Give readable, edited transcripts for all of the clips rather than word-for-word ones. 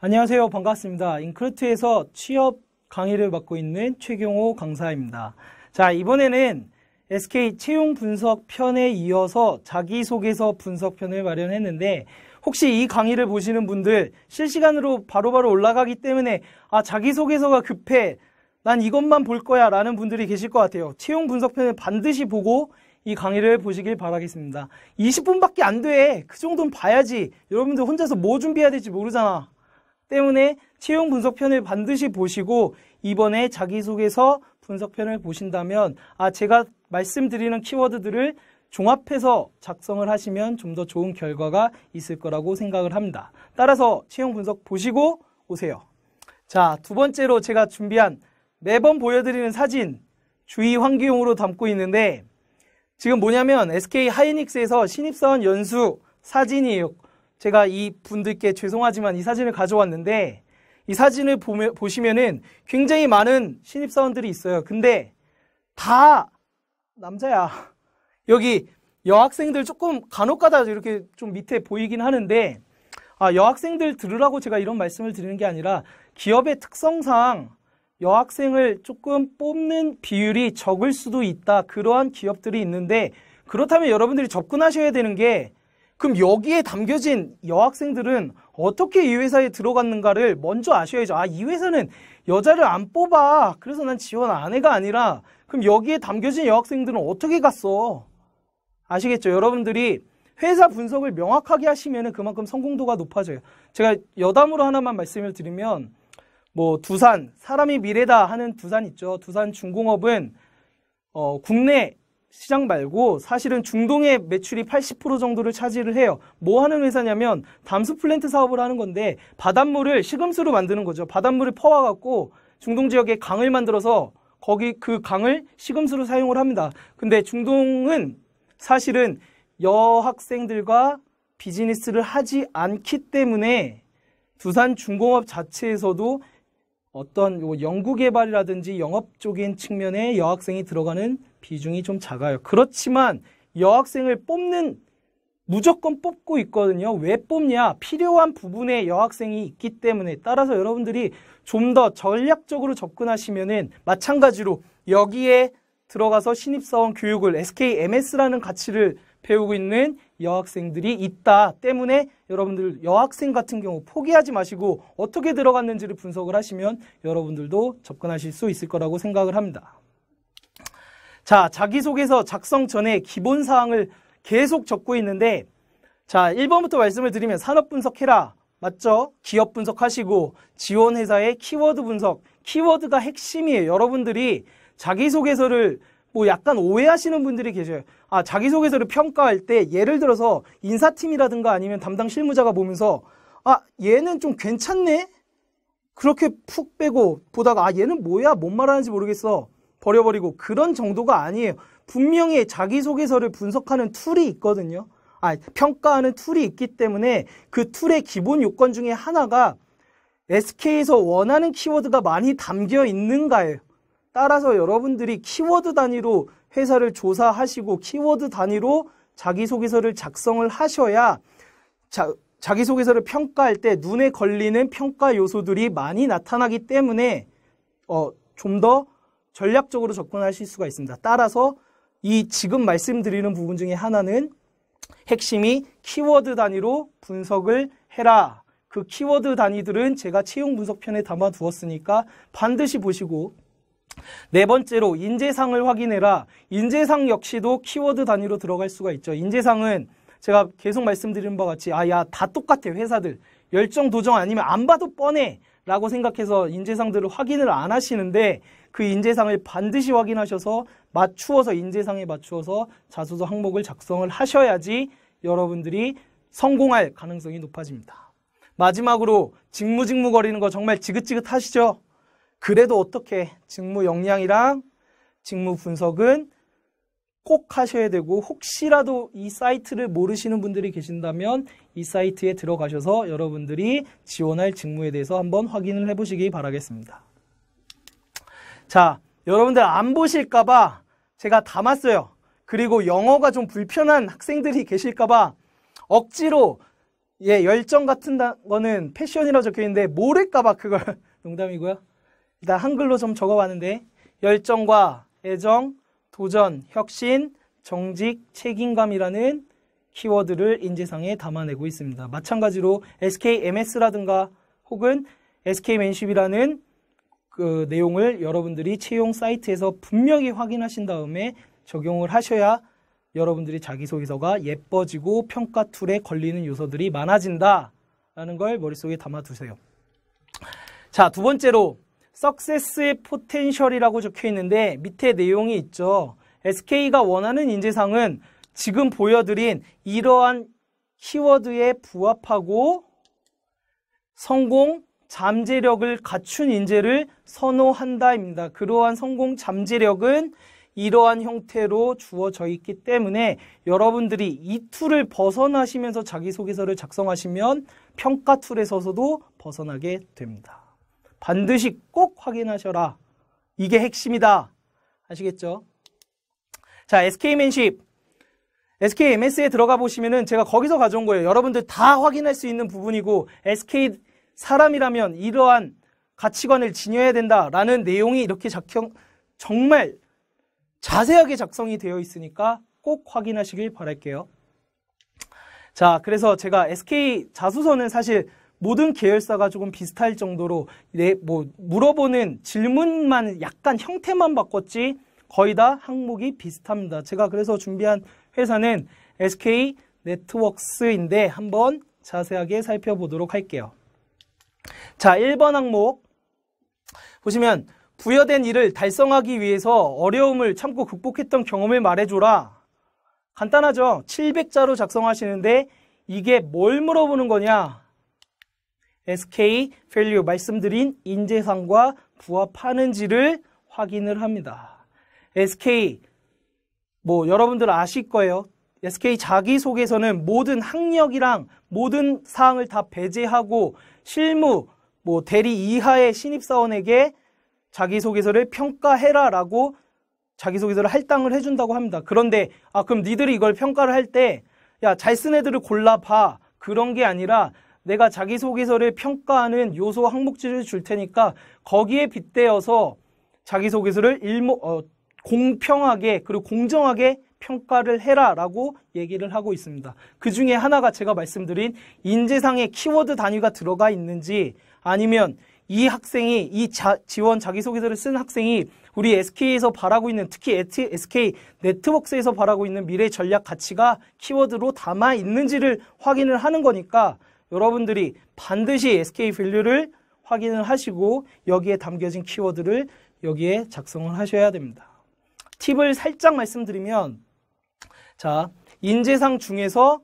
안녕하세요. 반갑습니다. 인크루트에서 취업 강의를 맡고 있는 최경호 강사입니다. 자, 이번에는 SK 채용 분석 편에 이어서 자기소개서 분석 편을 마련했는데, 혹시 이 강의를 보시는 분들 실시간으로 바로바로 올라가기 때문에 자기소개서가 급해, 난 이것만 볼 거야 라는 분들이 계실 것 같아요. 채용 분석 편을 반드시 보고 이 강의를 보시길 바라겠습니다. 20분밖에 안 돼. 그 정도는 봐야지. 여러분들 혼자서 뭐 준비해야 될지 모르잖아. 때문에 채용 분석편을 반드시 보시고 이번에 자기소개서 분석편을 보신다면 제가 말씀드리는 키워드들을 종합해서 작성을 하시면 좀 더 좋은 결과가 있을 거라고 생각을 합니다. 따라서 채용 분석 보시고 오세요. 자, 두 번째로 제가 준비한 매번 보여드리는 사진 주의 환기용으로 담고 있는데, 지금 뭐냐면 SK 하이닉스에서 신입사원 연수 사진이에요. 제가 이 분들께 죄송하지만 이 사진을 가져왔는데, 이 사진을 보시면은 굉장히 많은 신입사원들이 있어요. 근데 다 남자야. 여기 여학생들 조금 간혹가다 이렇게 좀 밑에 보이긴 하는데, 여학생들 들으라고 제가 이런 말씀을 드리는 게 아니라 기업의 특성상 여학생을 조금 뽑는 비율이 적을 수도 있다. 그러한 기업들이 있는데, 그렇다면 여러분들이 접근하셔야 되는 게, 그럼 여기에 담겨진 여학생들은 어떻게 이 회사에 들어갔는가를 먼저 아셔야죠. 이 회사는 여자를 안 뽑아. 그래서 난 지원 안 해가 아니라, 그럼 여기에 담겨진 여학생들은 어떻게 갔어? 아시겠죠? 여러분들이 회사 분석을 명확하게 하시면 그만큼 성공도가 높아져요. 제가 여담으로 하나만 말씀을 드리면, 두산, 사람이 미래다 하는 두산 있죠. 두산 중공업은 국내 시장 말고 사실은 중동의 매출이 80% 정도를 차지를 해요. 뭐 하는 회사냐면 담수 플랜트 사업을 하는 건데, 바닷물을 시금수로 만드는 거죠. 바닷물을 퍼와갖고 중동 지역에 강을 만들어서 거기 그 강을 시금수로 사용을 합니다. 근데 중동은 사실은 여학생들과 비즈니스를 하지 않기 때문에 두산 중공업 자체에서도 어떤 연구개발이라든지 영업적인 측면에 여학생이 들어가는 비중이 좀 작아요. 그렇지만 여학생을 무조건 뽑고 있거든요. 왜 뽑냐? 필요한 부분에 여학생이 있기 때문에. 따라서 여러분들이 좀 더 전략적으로 접근하시면은 마찬가지로 여기에 들어가서 신입사원 교육을 SKMS라는 가치를 배우고 있는 여학생들이 있다 때문에 여러분들 여학생 같은 경우 포기하지 마시고 어떻게 들어갔는지를 분석을 하시면 여러분들도 접근하실 수 있을 거라고 생각을 합니다. 자, 자기소개서 작성 전에 기본사항을 계속 적고 있는데, 자, 1번부터 말씀을 드리면 산업 분석해라. 맞죠? 기업 분석하시고 지원회사의 키워드 분석. 키워드가 핵심이에요. 여러분들이 자기소개서를 약간 오해하시는 분들이 계셔요. 자기소개서를 평가할 때 예를 들어서 인사팀이라든가 아니면 담당 실무자가 보면서 얘는 좀 괜찮네? 그렇게 푹 빼고 보다가 얘는 뭐야? 뭔 말하는지 모르겠어. 버려버리고 그런 정도가 아니에요. 분명히 자기소개서를 분석하는 툴이 있거든요. 평가하는 툴이 있기 때문에 그 툴의 기본 요건 중에 하나가 SK에서 원하는 키워드가 많이 담겨 있는가예요. 따라서 여러분들이 키워드 단위로 회사를 조사하시고 키워드 단위로 자기소개서를 작성을 하셔야 자기소개서를 평가할 때 눈에 걸리는 평가 요소들이 많이 나타나기 때문에 좀 더 전략적으로 접근하실 수가 있습니다. 따라서 이 지금 말씀드리는 부분 중에 하나는 핵심이 키워드 단위로 분석을 해라. 그 키워드 단위들은 제가 채용 분석편에 담아 두었으니까 반드시 보시고, 네 번째로 인재상을 확인해라. 인재상 역시도 키워드 단위로 들어갈 수가 있죠. 인재상은 제가 계속 말씀드린 바와 같이 다 똑같아 회사들. 열정 도정 아니면 안 봐도 뻔해 라고 생각해서 인재상들을 확인을 안 하시는데, 그 인재상을 반드시 확인하셔서 인재상에 맞추어서 자소서 항목을 작성을 하셔야지 여러분들이 성공할 가능성이 높아집니다. 마지막으로 직무 거리는 거 정말 지긋지긋하시죠? 그래도 어떻게 직무 역량이랑 직무 분석은 꼭 하셔야 되고, 혹시라도 이 사이트를 모르시는 분들이 계신다면 이 사이트에 들어가셔서 여러분들이 지원할 직무에 대해서 한번 확인을 해보시기 바라겠습니다. 자, 여러분들 안 보실까봐 제가 담았어요. 그리고 영어가 좀 불편한 학생들이 계실까봐 억지로 예, 열정 같은 거는 패션이라고 적혀 있는데 모를까봐 그걸 농담이고요. 일단 한글로 좀 적어봤는데 열정과 애정, 도전, 혁신, 정직, 책임감이라는 키워드를 인재상에 담아내고 있습니다. 마찬가지로 SKMS라든가 혹은 SK맨십이라는 그 내용을 여러분들이 채용 사이트에서 분명히 확인하신 다음에 적용을 하셔야 여러분들이 자기소개서가 예뻐지고 평가 툴에 걸리는 요소들이 많아진다라는 걸 머릿속에 담아두세요. 자, 두 번째로 Success의 Potential이라고 적혀 있는데 밑에 내용이 있죠. SK가 원하는 인재상은 지금 보여드린 이러한 키워드에 부합하고 성공, 잠재력을 갖춘 인재를 선호한다입니다. 그러한 성공, 잠재력은 이러한 형태로 주어져 있기 때문에 여러분들이 이 툴을 벗어나시면서 자기소개서를 작성하시면 평가 툴에서도 벗어나게 됩니다. 반드시 꼭 확인하셔라. 이게 핵심이다. 아시겠죠? 자, SK맨십, SKMS에 들어가 보시면은 제가 거기서 가져온 거예요. 여러분들 다 확인할 수 있는 부분이고 SK 사람이라면 이러한 가치관을 지녀야 된다라는 내용이 이렇게 정말 자세하게 작성이 되어 있으니까 꼭 확인하시길 바랄게요. 자, 그래서 제가 SK 자소서는 사실 모든 계열사가 조금 비슷할 정도로 물어보는 질문만 약간 형태만 바꿨지 거의 다 항목이 비슷합니다. 제가 그래서 준비한 회사는 SK 네트워크스인데 한번 자세하게 살펴보도록 할게요. 자, 1번 항목 보시면 부여된 일을 달성하기 위해서 어려움을 참고 극복했던 경험을 말해줘라. 간단하죠? 700자로 작성하시는데 이게 뭘 물어보는 거냐? SK 밸류 말씀드린 인재상과 부합하는지를 확인을 합니다. SK 여러분들 아실 거예요. SK 자기소개서는 모든 학력이랑 모든 사항을 다 배제하고 실무 대리 이하의 신입사원에게 자기소개서를 평가해라 라고 자기소개서를 할당을 해준다고 합니다. 그런데 그럼 니들이 이걸 평가를 할 때 야, 잘 쓴 애들을 골라봐. 그런 게 아니라 내가 자기소개서를 평가하는 요소 항목지를 줄 테니까 거기에 빗대어서 자기소개서를 공평하게 그리고 공정하게 평가를 해라 라고 얘기를 하고 있습니다. 그 중에 하나가 제가 말씀드린 인재상의 키워드 단위가 들어가 있는지 아니면 이 학생이 지원 자기소개서를 쓴 학생이 우리 SK에서 바라고 있는 특히 SK 네트워크스에서 바라고 있는 미래 전략 가치가 키워드로 담아 있는지를 확인을 하는 거니까 여러분들이 반드시 SK 밸류를 확인을 하시고 여기에 담겨진 키워드를 여기에 작성을 하셔야 됩니다. 팁을 살짝 말씀드리면 자, 인재상 중에서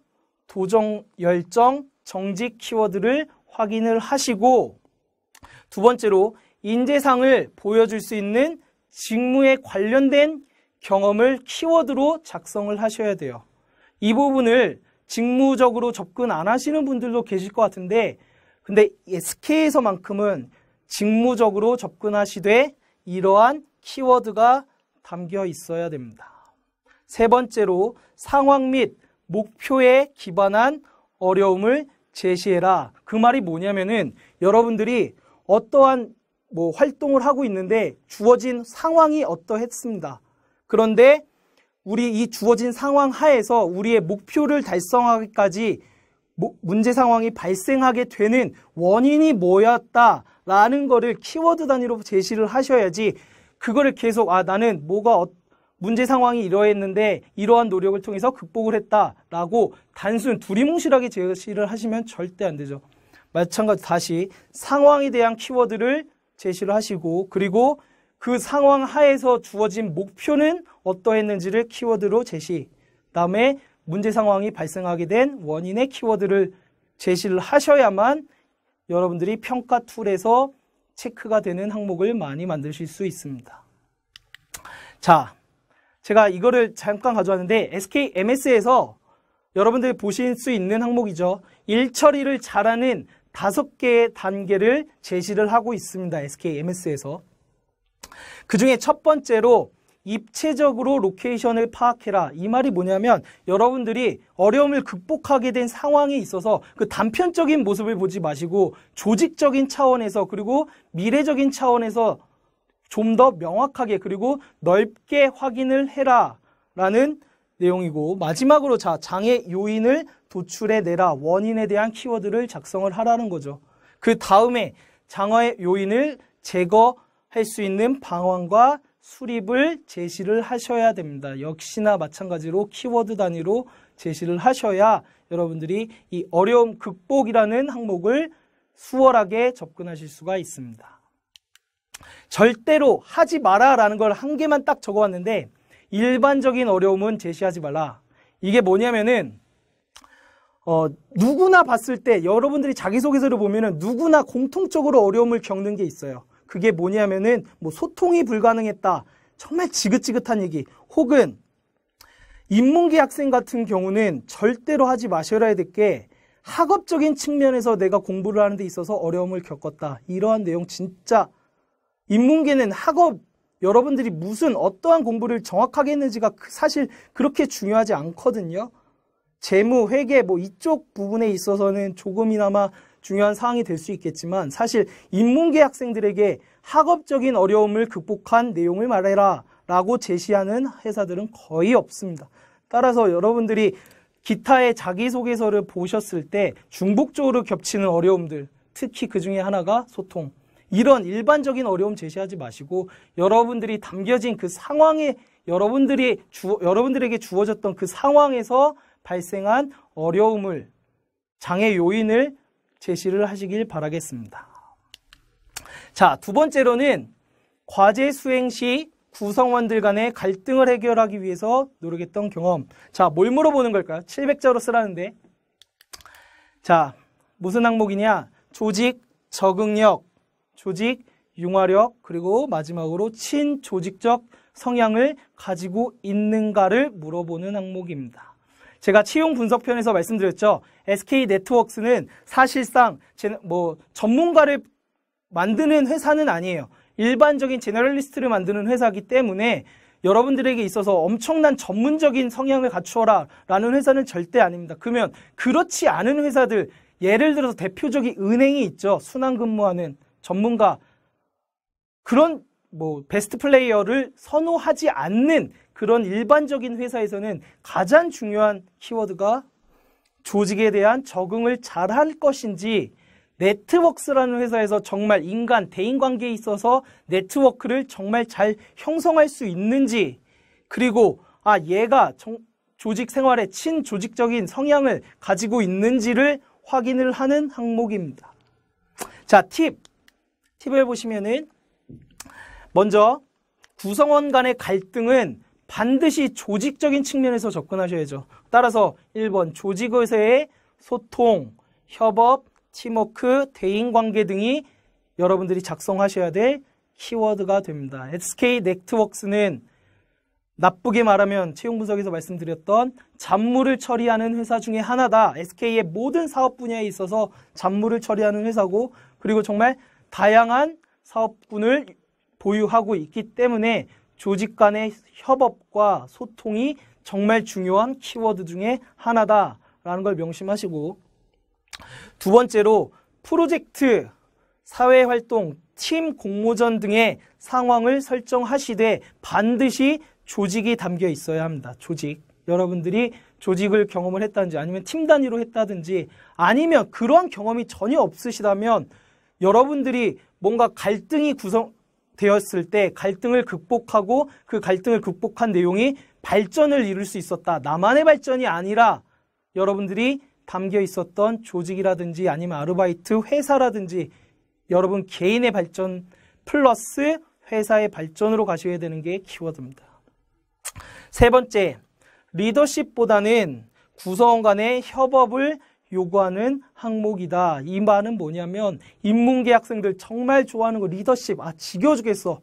도전, 열정, 정직 키워드를 확인을 하시고 두 번째로 인재상을 보여줄 수 있는 직무에 관련된 경험을 키워드로 작성을 하셔야 돼요. 이 부분을 직무적으로 접근 안 하시는 분들도 계실 것 같은데 근데 SK에서만큼은 직무적으로 접근하시되 이러한 키워드가 담겨 있어야 됩니다. 세 번째로 상황 및 목표에 기반한 어려움을 제시해라. 그 말이 뭐냐면은 여러분들이 어떠한 활동을 하고 있는데 주어진 상황이 어떠했습니다. 그런데 우리 이 주어진 상황 하에서 우리의 목표를 달성하기까지 문제 상황이 발생하게 되는 원인이 뭐였다라는 거를 키워드 단위로 제시를 하셔야지 그거를 계속 나는 문제 상황이 이러했는데 이러한 노력을 통해서 극복을 했다라고 단순 두리뭉실하게 제시를 하시면 절대 안 되죠. 마찬가지로 다시 상황에 대한 키워드를 제시를 하시고 그리고 그 상황 하에서 주어진 목표는 어떠했는지를 키워드로 제시 그다음에 문제 상황이 발생하게 된 원인의 키워드를 제시를 하셔야만 여러분들이 평가 툴에서 체크가 되는 항목을 많이 만드실 수 있습니다. 자, 제가 이거를 잠깐 가져왔는데 SKMS에서 여러분들이 보실 수 있는 항목이죠. 일 처리를 잘하는 5개의 단계를 제시를 하고 있습니다. SKMS에서. 그 중에 첫 번째로 입체적으로 로케이션을 파악해라. 이 말이 뭐냐면 여러분들이 어려움을 극복하게 된 상황에 있어서 그 단편적인 모습을 보지 마시고 조직적인 차원에서 그리고 미래적인 차원에서 좀 더 명확하게 그리고 넓게 확인을 해라 라는 내용이고, 마지막으로 장애 요인을 도출해내라. 원인에 대한 키워드를 작성을 하라는 거죠. 그 다음에 장애 요인을 제거할 수 있는 방안과 수립을 제시를 하셔야 됩니다. 역시나 마찬가지로 키워드 단위로 제시를 하셔야 여러분들이 이 어려움 극복이라는 항목을 수월하게 접근하실 수가 있습니다. 절대로 하지 마라 라는 걸 한 개만 딱 적어왔는데, 일반적인 어려움은 제시하지 말라. 이게 뭐냐면은 누구나 봤을 때 여러분들이 자기소개서를 보면은 누구나 공통적으로 어려움을 겪는 게 있어요. 그게 뭐냐면은 뭐 소통이 불가능했다. 정말 지긋지긋한 얘기. 혹은 인문계 학생 같은 경우는 절대로 하지 마셔야 될 게 학업적인 측면에서 내가 공부를 하는 데 있어서 어려움을 겪었다. 이러한 내용 진짜 인문계는 학업 여러분들이 무슨 어떠한 공부를 정확하게 했는지가 사실 그렇게 중요하지 않거든요. 재무, 회계 뭐 이쪽 부분에 있어서는 조금이나마 중요한 사항이 될 수 있겠지만 사실 인문계 학생들에게 학업적인 어려움을 극복한 내용을 말해라 라고 제시하는 회사들은 거의 없습니다. 따라서 여러분들이 기타의 자기소개서를 보셨을 때 중복적으로 겹치는 어려움들, 특히 그 중에 하나가 소통, 이런 일반적인 어려움 제시하지 마시고 여러분들이 담겨진 그 상황에 여러분들에게 주어졌던 그 상황에서 발생한 어려움을, 장애 요인을 제시를 하시길 바라겠습니다. 자, 두 번째로는 과제 수행 시 구성원들 간의 갈등을 해결하기 위해서 노력했던 경험. 자, 뭘 물어보는 걸까요? 700자로 쓰라는데. 자, 무슨 항목이냐? 조직, 적응력, 조직, 융화력, 그리고 마지막으로 친조직적 성향을 가지고 있는가를 물어보는 항목입니다. 제가 채용 분석편에서 말씀드렸죠. SK 네트워크스는 사실상 전문가를 만드는 회사는 아니에요. 일반적인 제너럴리스트를 만드는 회사이기 때문에 여러분들에게 있어서 엄청난 전문적인 성향을 갖추어라 라는 회사는 절대 아닙니다. 그러면 그렇지 않은 회사들, 예를 들어서 대표적인 은행이 있죠. 순환근무하는 전문가, 그런 베스트 플레이어를 선호하지 않는 그런 일반적인 회사에서는 가장 중요한 키워드가 조직에 대한 적응을 잘 할 것인지, 네트워크스라는 회사에서 정말 인간, 대인관계에 있어서 네트워크를 정말 잘 형성할 수 있는지, 그리고 얘가 조직 생활에 친조직적인 성향을 가지고 있는지를 확인을 하는 항목입니다. 자, 팁을 보시면은 먼저 구성원 간의 갈등은 반드시 조직적인 측면에서 접근하셔야죠. 따라서 1번 조직의사의 소통, 협업, 팀워크, 대인관계 등이 여러분들이 작성하셔야 될 키워드가 됩니다. SK 네트워크스는 나쁘게 말하면 채용 분석에서 말씀드렸던 잡무를 처리하는 회사 중에 하나다. SK의 모든 사업 분야에 있어서 잡무를 처리하는 회사고, 그리고 정말 다양한 사업군을 보유하고 있기 때문에 조직 간의 협업과 소통이 정말 중요한 키워드 중에 하나다라는 걸 명심하시고, 두 번째로 프로젝트, 사회활동, 팀 공모전 등의 상황을 설정하시되 반드시 조직이 담겨 있어야 합니다. 조직. 여러분들이 조직을 경험을 했다든지 아니면 팀 단위로 했다든지 아니면 그러한 경험이 전혀 없으시다면 여러분들이 뭔가 갈등이 구성되었을 때 갈등을 극복하고 그 갈등을 극복한 내용이 발전을 이룰 수 있었다. 나만의 발전이 아니라 여러분들이 담겨 있었던 조직이라든지 아니면 아르바이트 회사라든지 여러분 개인의 발전 플러스 회사의 발전으로 가셔야 되는 게 키워드입니다. 세 번째, 리더십보다는 구성원 간의 협업을 요구하는 항목이다. 이 말은 뭐냐면 인문계 학생들 정말 좋아하는 거 리더십. 지겨워 죽겠어.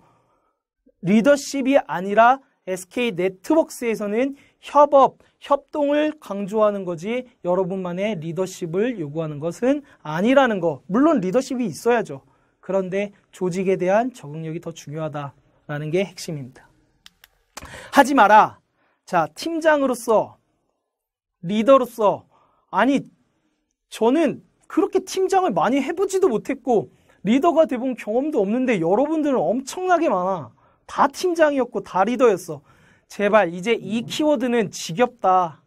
리더십이 아니라 SK 네트워크스에서는 협업, 협동을 강조하는 거지 여러분만의 리더십을 요구하는 것은 아니라는 거. 물론 리더십이 있어야죠. 그런데 조직에 대한 적응력이 더 중요하다라는 게 핵심입니다. 하지 마라. 자, 팀장으로서, 리더로서, 아니, 저는 그렇게 팀장을 많이 해보지도 못했고, 리더가 돼본 경험도 없는데 여러분들은 엄청나게 많아. 다 팀장이었고, 다 리더였어. 제발, 이제 이 키워드는 지겹다.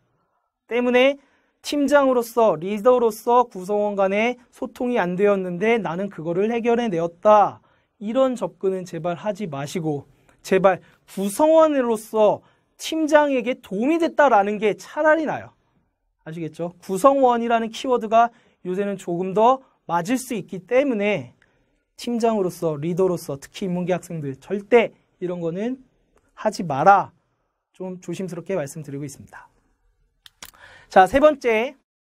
때문에 팀장으로서, 리더로서 구성원 간의 소통이 안 되었는데 나는 그거를 해결해내었다. 이런 접근은 제발 하지 마시고, 제발 구성원으로서 팀장에게 도움이 됐다라는 게 차라리 나요. 아시겠죠? 구성원이라는 키워드가 요새는 조금 더 맞을 수 있기 때문에 팀장으로서, 리더로서, 특히 인문계 학생들 절대 이런 거는 하지 마라. 좀 조심스럽게 말씀드리고 있습니다. 자, 세 번째.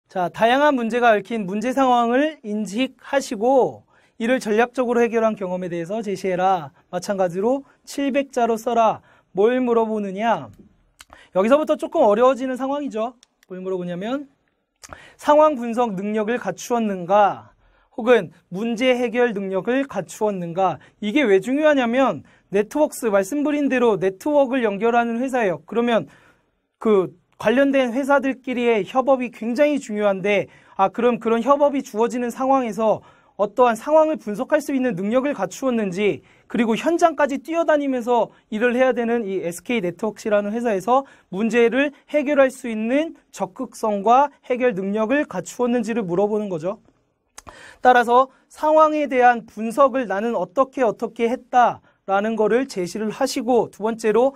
자, 다양한 문제가 얽힌 문제 상황을 인식하시고 이를 전략적으로 해결한 경험에 대해서 제시해라. 마찬가지로 700자로 써라. 뭘 물어보느냐? 여기서부터 조금 어려워지는 상황이죠. 뭘 물어보냐면 상황 분석 능력을 갖추었는가? 혹은 문제 해결 능력을 갖추었는가? 이게 왜 중요하냐면 네트워크스, 말씀드린 대로 네트워크를 연결하는 회사예요. 그러면 그 관련된 회사들끼리의 협업이 굉장히 중요한데, 그럼 그런 협업이 주어지는 상황에서 어떠한 상황을 분석할 수 있는 능력을 갖추었는지, 그리고 현장까지 뛰어다니면서 일을 해야 되는 이 SK네트워크라는 회사에서 문제를 해결할 수 있는 적극성과 해결 능력을 갖추었는지를 물어보는 거죠. 따라서 상황에 대한 분석을 나는 어떻게 했다라는 거를 제시를 하시고, 두 번째로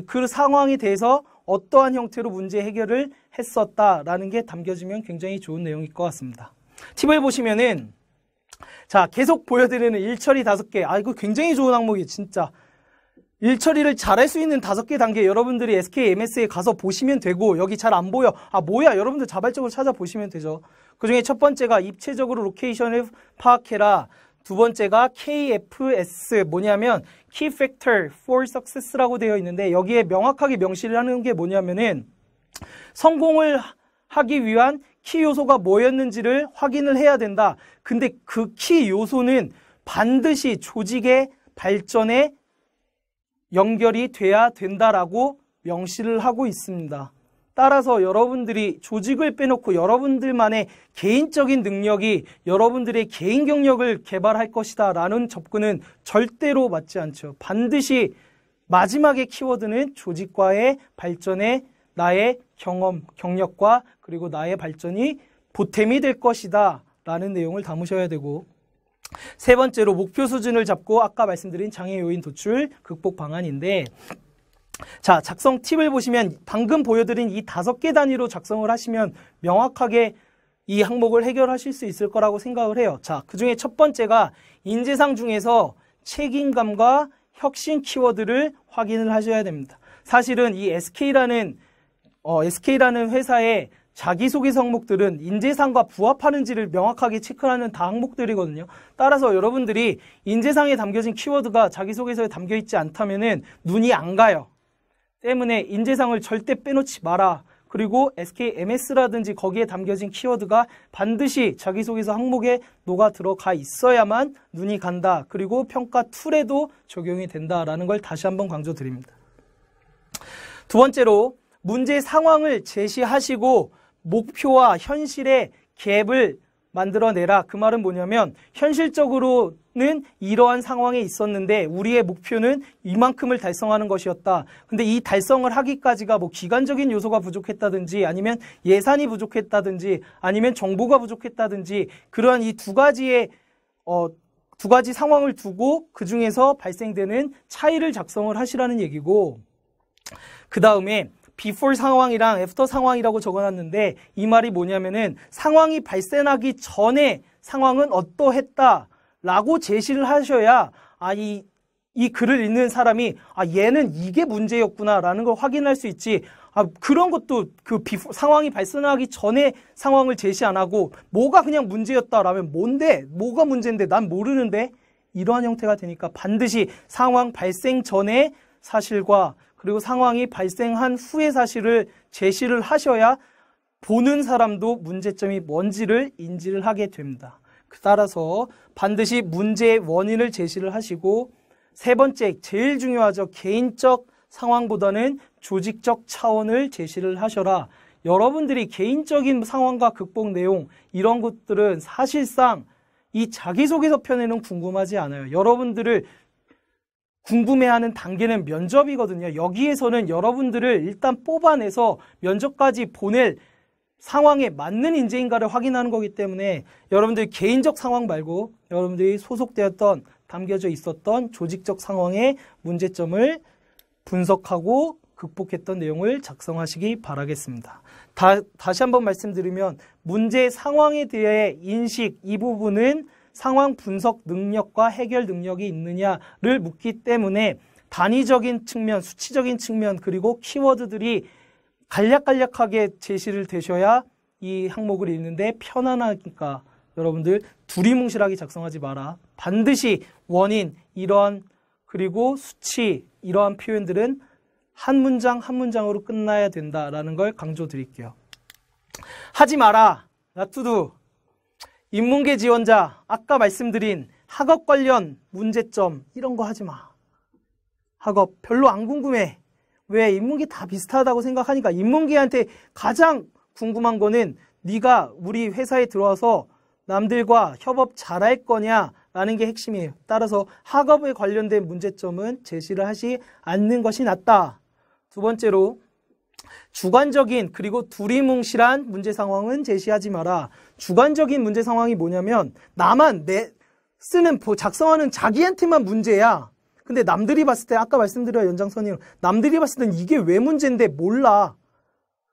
그 상황에 대해서 어떠한 형태로 문제 해결을 했었다라는 게 담겨지면 굉장히 좋은 내용일 것 같습니다. 팁을 보시면은, 자, 계속 보여드리는 일처리 5개. 이거 굉장히 좋은 항목이에요, 진짜. 일처리를 잘할 수 있는 5개 단계 여러분들이 SKMS에 가서 보시면 되고, 여기 잘 안 보여. 뭐야? 여러분들 자발적으로 찾아보시면 되죠. 그 중에 첫 번째가 입체적으로 로케이션을 파악해라. 두 번째가 KFS, 뭐냐면 Key Factor for Success라고 되어 있는데, 여기에 명확하게 명시를 하는 게 뭐냐면은 성공을 하기 위한 키 요소가 뭐였는지를 확인을 해야 된다. 근데 그 키 요소는 반드시 조직의 발전에 연결이 돼야 된다라고 명시를 하고 있습니다. 따라서 여러분들이 조직을 빼놓고 여러분들만의 개인적인 능력이 여러분들의 개인 경력을 개발할 것이다 라는 접근은 절대로 맞지 않죠. 반드시 마지막의 키워드는 조직과의 발전에 나의 경험, 경력과 그리고 나의 발전이 보탬이 될 것이다 라는 내용을 담으셔야 되고, 세 번째로 목표 수준을 잡고 아까 말씀드린 장애 요인 도출 극복 방안인데, 자, 작성 팁을 보시면 방금 보여드린 이 5개 단위로 작성을 하시면 명확하게 이 항목을 해결하실 수 있을 거라고 생각을 해요. 자, 그 중에 첫 번째가 인재상 중에서 책임감과 혁신 키워드를 확인을 하셔야 됩니다. 사실은 이 SK라는 회사의 자기소개서 항목들은 인재상과 부합하는지를 명확하게 체크하는 다 항목들이거든요. 따라서 여러분들이 인재상에 담겨진 키워드가 자기소개서에 담겨있지 않다면은 눈이 안 가요. 때문에 인재상을 절대 빼놓지 마라. 그리고 SKMS라든지 거기에 담겨진 키워드가 반드시 자기소개서 항목에 녹아 들어가 있어야만 눈이 간다. 그리고 평가 툴에도 적용이 된다라는 걸 다시 한번 강조드립니다. 두 번째로 문제 상황을 제시하시고 목표와 현실의 갭을 만들어내라. 그 말은 뭐냐면 현실적으로는 이러한 상황에 있었는데 우리의 목표는 이만큼을 달성하는 것이었다. 근데 이 달성을 하기까지가 뭐 기간적인 요소가 부족했다든지 아니면 예산이 부족했다든지 아니면 정보가 부족했다든지 그러한 이 두 가지 상황을 두고 그 중에서 발생되는 차이를 작성을 하시라는 얘기고, 그 다음에 before 상황이랑 after 상황이라고 적어놨는데 이 말이 뭐냐면은 상황이 발생하기 전에 상황은 어떠했다라고 제시를 하셔야 이 글을 읽는 사람이 얘는 이게 문제였구나라는 걸 확인할 수 있지. 그런 것도 그 상황이 발생하기 전에 상황을 제시 안 하고 뭐가 그냥 문제였다라면 뭐가 문제인데 난 모르는데, 이러한 형태가 되니까 반드시 상황 발생 전에 사실과 그리고 상황이 발생한 후의 사실을 제시를 하셔야 보는 사람도 문제점이 뭔지를 인지를 하게 됩니다. 따라서 반드시 문제의 원인을 제시를 하시고, 세 번째 제일 중요하죠. 개인적 상황보다는 조직적 차원을 제시를 하셔라. 여러분들이 개인적인 상황과 극복 내용 이런 것들은 사실상 이 자기소개서 편에는 궁금하지 않아요. 여러분들을 궁금해하는 단계는 면접이거든요. 여기에서는 여러분들을 일단 뽑아내서 면접까지 보낼 상황에 맞는 인재인가를 확인하는 거기 때문에 여러분들 개인적 상황 말고 여러분들이 소속되었던 담겨져 있었던 조직적 상황의 문제점을 분석하고 극복했던 내용을 작성하시기 바라겠습니다. 다시 한번 말씀드리면 문제 상황에 대해 인식 이 부분은 상황 분석 능력과 해결 능력이 있느냐를 묻기 때문에 단위적인 측면, 수치적인 측면 그리고 키워드들이 간략간략하게 제시를 되셔야 이 항목을 읽는데 편안하니까 여러분들 두리뭉실하게 작성하지 마라. 반드시 원인, 이러한 그리고 수치 이러한 표현들은 한 문장 한 문장으로 끝나야 된다라는 걸 강조드릴게요. 하지 마라. 나투두. 인문계 지원자 아까 말씀드린 학업 관련 문제점 이런 거 하지 마. 학업 별로 안 궁금해. 왜? 인문계 다 비슷하다고 생각하니까. 인문계한테 가장 궁금한 거는 네가 우리 회사에 들어와서 남들과 협업 잘할 거냐라는 게 핵심이에요. 따라서 학업에 관련된 문제점은 제시를 하지 않는 것이 낫다. 두 번째로 주관적인 그리고 두리뭉실한 문제 상황은 제시하지 마라. 주관적인 문제 상황이 뭐냐면 나만 작성하는 자기한테만 문제야. 근데 남들이 봤을 때 아까 말씀드린 연장선이요. 남들이 봤을 땐 이게 왜 문제인데 몰라.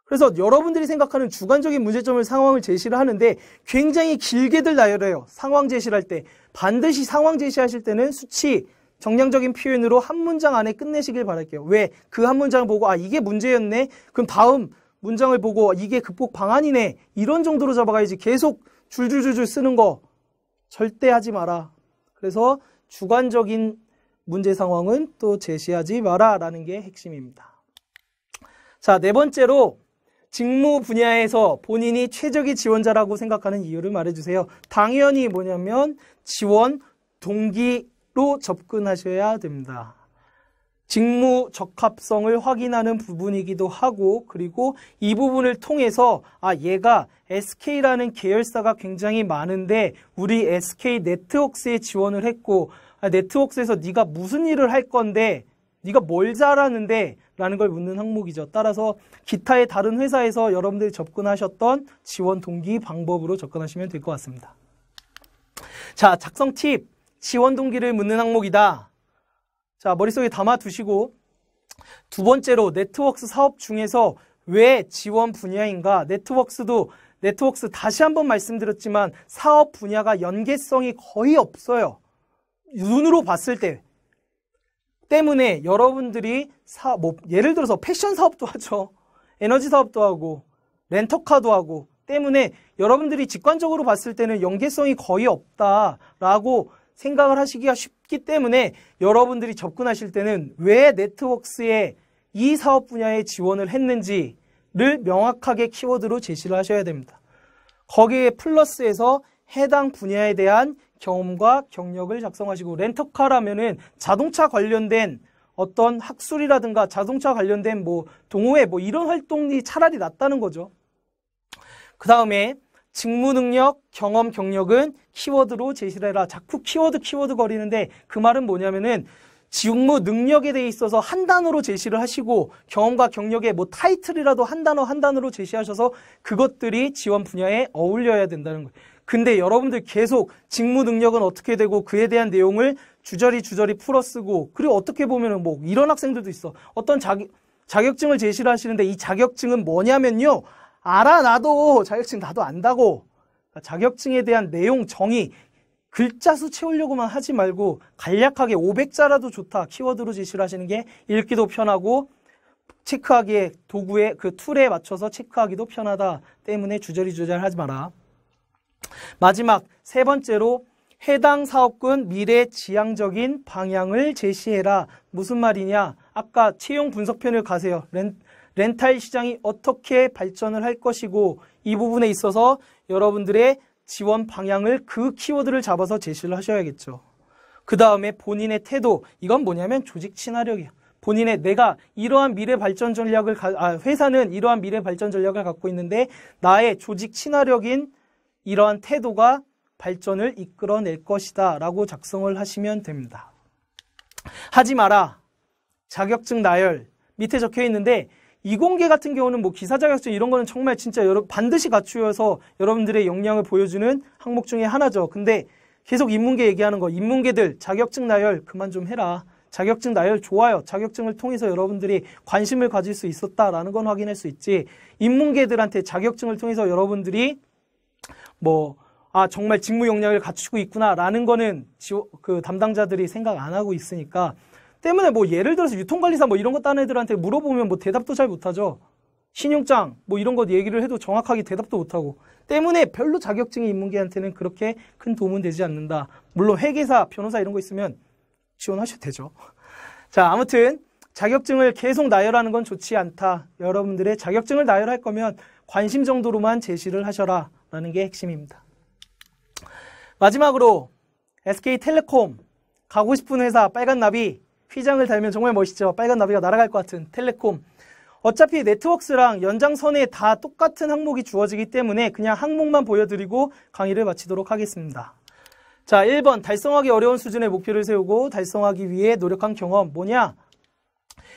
그래서 여러분들이 생각하는 주관적인 문제점을 상황을 제시를 하는데 굉장히 길게들 나열해요. 상황 제시를 할 때. 반드시 상황 제시하실 때는 수치, 정량적인 표현으로 한 문장 안에 끝내시길 바랄게요. 왜? 그 한 문장을 보고 아 이게 문제였네? 그럼 다음 문장을 보고 이게 극복 방안이네? 이런 정도로 잡아가야지 계속 줄줄줄줄 쓰는 거 절대 하지 마라. 그래서 주관적인 문제 상황은 또 제시하지 마라 라는 게 핵심입니다. 자, 네 번째로 직무 분야에서 본인이 최적의 지원자라고 생각하는 이유를 말해주세요. 당연히 뭐냐면 지원 동기로 접근하셔야 됩니다. 직무 적합성을 확인하는 부분이기도 하고 그리고 이 부분을 통해서 아 얘가 SK라는 계열사가 굉장히 많은데 우리 SK 네트웍스에 지원을 했고 네트웍스에서 네가 무슨 일을 할 건데 네가 뭘 잘하는데 라는 걸 묻는 항목이죠. 따라서 기타의 다른 회사에서 여러분들이 접근하셨던 지원 동기 방법으로 접근하시면 될 것 같습니다. 자, 작성 팁. 지원 동기를 묻는 항목이다. 자, 머릿속에 담아두시고 두 번째로 네트웍스 사업 중에서 왜 지원 분야인가? 네트웍스 다시 한번 말씀드렸지만 사업 분야가 연계성이 거의 없어요. 눈으로 봤을 때. 때문에 여러분들이 예를 들어서 패션 사업도 하죠. 에너지 사업도 하고 렌터카도 하고 때문에 여러분들이 직관적으로 봤을 때는 연계성이 거의 없다라고 생각을 하시기가 쉽기 때문에 여러분들이 접근하실 때는 왜 네트웍스에 이 사업 분야에 지원을 했는지를 명확하게 키워드로 제시를 하셔야 됩니다. 거기에 플러스해서 해당 분야에 대한 경험과 경력을 작성하시고 렌터카라면은 자동차 관련된 어떤 학술이라든가 자동차 관련된 동호회 이런 활동이 차라리 낫다는 거죠. 그 다음에 직무 능력, 경험, 경력은 키워드로 제시를 해라. 자꾸 키워드 거리는데 그 말은 뭐냐면은 직무 능력에 대해 있어서 한 단어로 제시를 하시고 경험과 경력에 타이틀이라도 한 단어로 제시하셔서 그것들이 지원 분야에 어울려야 된다는 거예요. 근데 여러분들 계속 직무 능력은 어떻게 되고 그에 대한 내용을 주저리 풀어쓰고 그리고 어떻게 보면은 이런 학생들도 있어. 어떤 자격증을 제시를 하시는데 이 자격증은 뭐냐면요. 알아 나도 자격증 나도 안다고. 자격증에 대한 내용 정의 글자 수 채우려고만 하지 말고 간략하게 500자라도 좋다. 키워드로 제시를 하시는 게 읽기도 편하고 체크하기에 도구에 그 툴에 맞춰서 체크하기도 편하다. 때문에 주저리 하지 마라. 마지막 세 번째로 해당 사업군 미래 지향적인 방향을 제시해라. 무슨 말이냐? 아까 채용 분석편을 가세요. 렌탈 시장이 어떻게 발전을 할 것이고 이 부분에 있어서 여러분들의 지원 방향을 그 키워드를 잡아서 제시를 하셔야겠죠. 그 다음에 본인의 태도. 이건 뭐냐면 조직 친화력이에요. 본인의 내가 이러한 미래 발전 전략을 회사는 이러한 미래 발전 전략을 갖고 있는데 나의 조직 친화력인 이러한 태도가 발전을 이끌어낼 것이다 라고 작성을 하시면 됩니다. 하지 마라. 자격증 나열 밑에 적혀 있는데 이공계 같은 경우는 뭐 기사 자격증 이런 거는 정말 진짜 반드시 갖추어서 여러분들의 역량을 보여주는 항목 중에 하나죠. 근데 계속 인문계 얘기하는 거, 인문계들 자격증 나열 그만 좀 해라. 자격증 나열 좋아요. 자격증을 통해서 여러분들이 관심을 가질 수 있었다라는 건 확인할 수 있지. 인문계들한테 자격증을 통해서 여러분들이 정말 직무 역량을 갖추고 있구나라는 거는 그 담당자들이 생각 안 하고 있으니까 때문에 예를 들어서 유통관리사 이런 거 따는 애들한테 물어보면 대답도 잘 못하죠. 신용장 이런 거 얘기를 해도 정확하게 대답도 못하고 때문에 별로 자격증이 인문계한테는 그렇게 큰 도움은 되지 않는다. 물론 회계사, 변호사 이런 거 있으면 지원하셔도 되죠. 자, 아무튼 자격증을 계속 나열하는 건 좋지 않다. 여러분들의 자격증을 나열할 거면 관심 정도로만 제시를 하셔라 라는 게 핵심입니다. 마지막으로 SK텔레콤 가고 싶은 회사 빨간 나비 휘장을 달면 정말 멋있죠. 빨간 나비가 날아갈 것 같은 텔레콤. 어차피 네트워크스랑 연장선에 다 똑같은 항목이 주어지기 때문에 그냥 항목만 보여드리고 강의를 마치도록 하겠습니다. 자, 1번 달성하기 어려운 수준의 목표를 세우고 달성하기 위해 노력한 경험 뭐냐?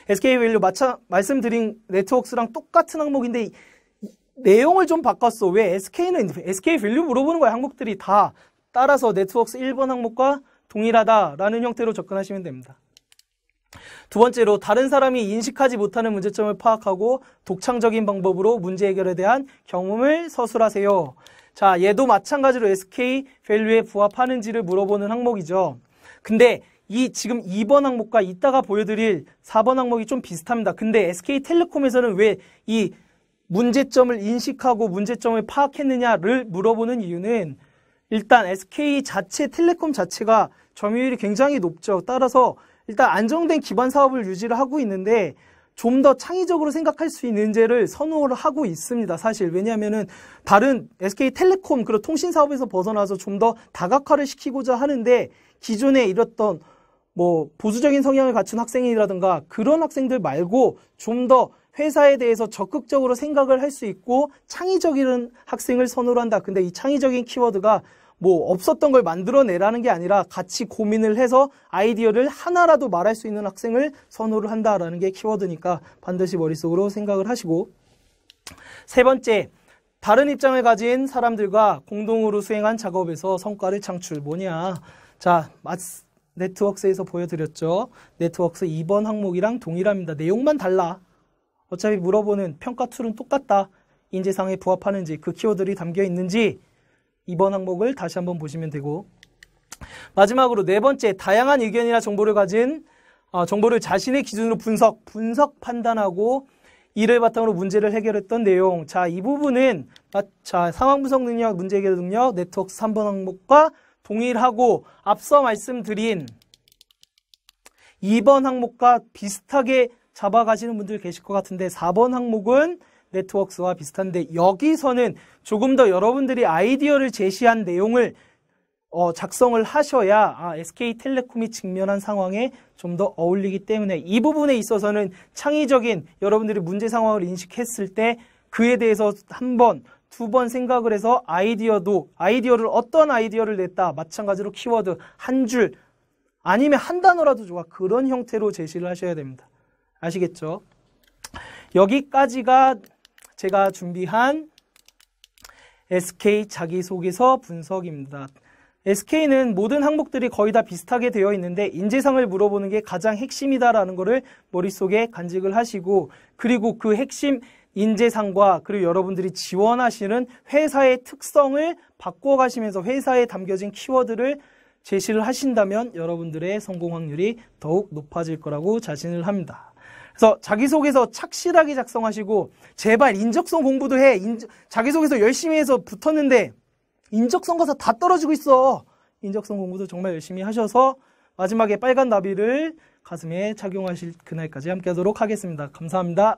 SK밸류 말씀드린 네트워크스랑 똑같은 항목인데 내용을 좀 바꿨어. 왜? SK밸류 물어보는 거야. 항목들이 다 따라서 네트워크스 1번 항목과 동일하다라는 형태로 접근하시면 됩니다. 두 번째로 다른 사람이 인식하지 못하는 문제점을 파악하고 독창적인 방법으로 문제 해결에 대한 경험을 서술하세요. 자, 얘도 마찬가지로 SK밸류에 부합하는지를 물어보는 항목이죠. 근데 지금 2번 항목과 이따가 보여드릴 4번 항목이 좀 비슷합니다. 근데 SK텔레콤에서는 왜 이 문제점을 인식하고 문제점을 파악했느냐를 물어보는 이유는 일단 SK 자체, 텔레콤 자체가 점유율이 굉장히 높죠. 따라서 일단 안정된 기반 사업을 유지를 하고 있는데 좀 더 창의적으로 생각할 수 있는지를 선호를 하고 있습니다. 사실 왜냐하면은 다른 SK텔레콤 그런 통신 사업에서 벗어나서 좀 더 다각화를 시키고자 하는데 기존에 이랬던 보수적인 성향을 갖춘 학생이라든가 그런 학생들 말고 좀 더 회사에 대해서 적극적으로 생각을 할 수 있고 창의적인 학생을 선호를 한다. 근데 이 창의적인 키워드가 없었던 걸 만들어내라는 게 아니라 같이 고민을 해서 아이디어를 하나라도 말할 수 있는 학생을 선호를 한다라는 게 키워드니까 반드시 머릿속으로 생각을 하시고 세 번째, 다른 입장을 가진 사람들과 공동으로 수행한 작업에서 성과를 창출 뭐냐. 자, 네트워크스에서 보여드렸죠. 네트워크스 2번 항목이랑 동일합니다. 내용만 달라. 어차피 물어보는 평가 툴은 똑같다. 인재상에 부합하는지 그 키워드들이 담겨 있는지 2번 항목을 다시 한번 보시면 되고 마지막으로 네 번째, 다양한 의견이나 정보를 가진 정보를 자신의 기준으로 분석 판단하고 이를 바탕으로 문제를 해결했던 내용. 자, 이 부분은 상황 분석 능력, 문제 해결 능력, 네트워크 3번 항목과 동일하고 앞서 말씀드린 2번 항목과 비슷하게 잡아가시는 분들 계실 것 같은데 4번 항목은 네트워크스와 비슷한데 여기서는 조금 더 여러분들이 아이디어를 제시한 내용을 작성을 하셔야 SK텔레콤이 직면한 상황에 좀 더 어울리기 때문에 이 부분에 있어서는 창의적인 여러분들이 문제 상황을 인식했을 때 그에 대해서 한 번, 두 번 생각을 해서 아이디어를 어떤 아이디어를 냈다. 마찬가지로 키워드 한 줄 아니면 한 단어라도 좋아. 그런 형태로 제시를 하셔야 됩니다. 아시겠죠? 여기까지가 제가 준비한 SK 자기소개서 분석입니다. SK는 모든 항목들이 거의 다 비슷하게 되어 있는데 인재상을 물어보는 게 가장 핵심이다라는 거를 머릿속에 간직을 하시고 그리고 그 핵심 인재상과 그리고 여러분들이 지원하시는 회사의 특성을 바꿔가시면서 회사에 담겨진 키워드를 제시를 하신다면 여러분들의 성공 확률이 더욱 높아질 거라고 자신을 합니다. 그래서 자기소개서 착실하게 작성하시고 제발 인적성 공부도 해. 자기소개서 열심히 해서 붙었는데 인적성 가서 다 떨어지고 있어. 인적성 공부도 정말 열심히 하셔서 마지막에 빨간 나비를 가슴에 착용하실 그날까지 함께 하도록 하겠습니다. 감사합니다.